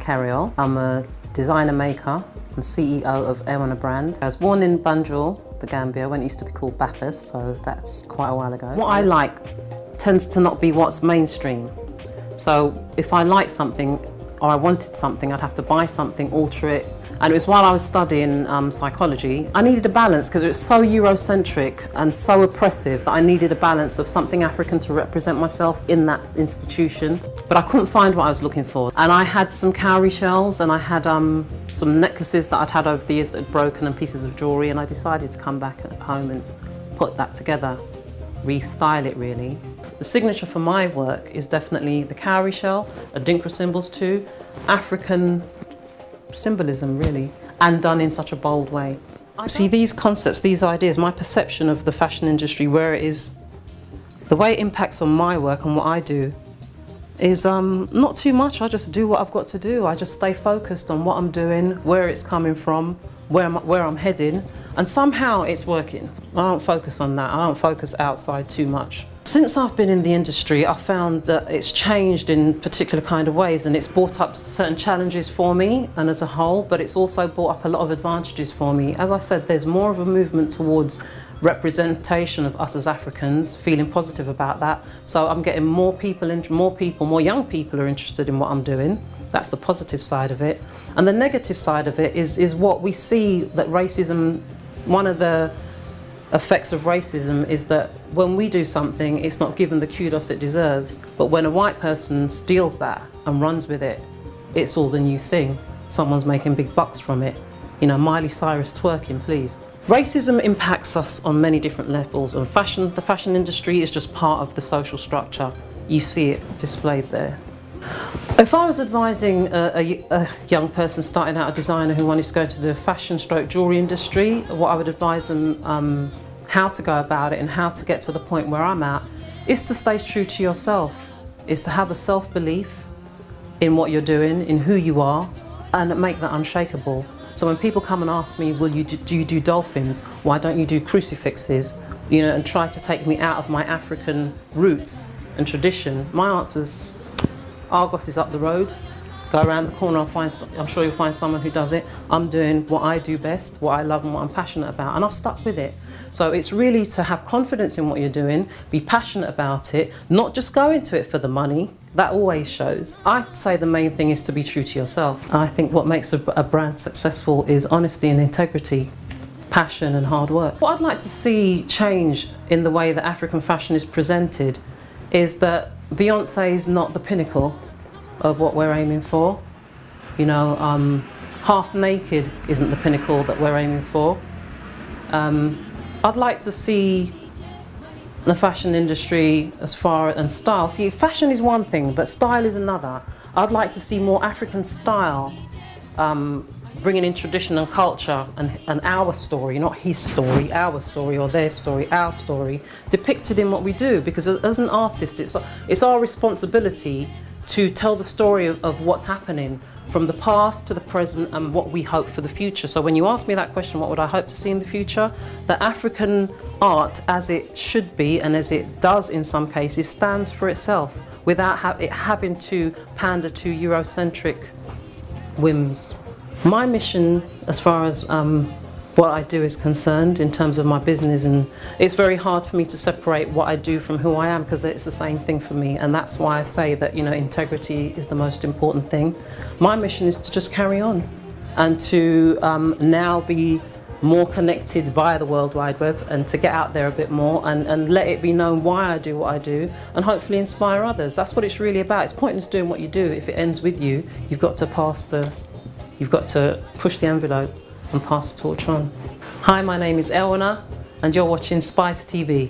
Carayol. I'm a designer maker and CEO of Ehwunah brand. I was born in Banjul, the Gambia, when it used to be called Bathurst, so that's quite a while ago. What I like tends to not be what's mainstream. So if I like something or I wanted something, I'd have to buy something, alter it. And it was while I was studying psychology, I needed a balance because it was so Eurocentric and so oppressive that I needed a balance of something African to represent myself in that institution. But I couldn't find what I was looking for. And I had some cowrie shells and I had some necklaces that I'd had over the years that had broken and pieces of jewellery, and I decided to come back at home and put that together, restyle it really. The signature for my work is definitely the cowrie shell, Adinkra symbols too, African symbolism really, and done in such a bold way. See, these concepts, these ideas, my perception of the fashion industry, where it is, the way it impacts on my work and what I do is not too much. I just do what I've got to do. I just stay focused on what I'm doing, where it's coming from, where I'm heading, and somehow it's working. I don't focus on that. I don't focus outside too much. Since I've been in the industry, I've found that it's changed in particular kind of ways, and it's brought up certain challenges for me and as a whole, but it's also brought up a lot of advantages for me. As I said, there's more of a movement towards representation of us as Africans, feeling positive about that. So I'm getting more young people are interested in what I'm doing. That's the positive side of it. And the negative side of it is what we see, that racism, one of the effects of racism is that when we do something, it's not given the kudos it deserves. But when a white person steals that and runs with it, it's all the new thing. Someone's making big bucks from it. You know, Miley Cyrus twerking, please. Racism impacts us on many different levels, and the fashion industry is just part of the social structure. You see it displayed there. If I was advising a young person starting out, a designer who wanted to go into the fashion/jewellery industry, what I would advise them how to go about it and how to get to the point where I'm at is to stay true to yourself, is to have a self-belief in what you're doing, in who you are, and make that unshakable. So when people come and ask me, do you do dolphins? Why don't you do crucifixes? You know, and try to take me out of my African roots and tradition, my answer's Argos is up the road. Go around the corner, I'm sure you'll find someone who does it. I'm doing what I do best, what I love and what I'm passionate about, and I've stuck with it. So it's really to have confidence in what you're doing, be passionate about it, not just go into it for the money. That always shows. I'd say the main thing is to be true to yourself. I think what makes a brand successful is honesty and integrity, passion and hard work. What I'd like to see change in the way that African fashion is presented is that Beyonce is not the pinnacle of what we're aiming for. You know, half naked isn't the pinnacle that we're aiming for. I'd like to see the fashion industry and style. See, fashion is one thing, but style is another. I'd like to see more African style, bringing in tradition and culture and our story, not his story, our story or their story, our story, depicted in what we do. Because as an artist, it's our responsibility to tell the story of what's happening from the past to the present and what we hope for the future. So when you ask me that question, what would I hope to see in the future? That African art, as it should be and as it does in some cases, stands for itself without it having to pander to Eurocentric whims. My mission, as far as what I do is concerned in terms of my business, and it's very hard for me to separate what I do from who I am, because it's the same thing for me, and that's why I say that, you know, integrity is the most important thing. My mission is to just carry on and to now be more connected via the World Wide Web, and to get out there a bit more and let it be known why I do what I do, and hopefully inspire others. That's what it's really about. It's pointless doing what you do if it ends with you. You've got to push the envelope and pass the torch on. Hi, my name is Ehwunah and you're watching Spice TV.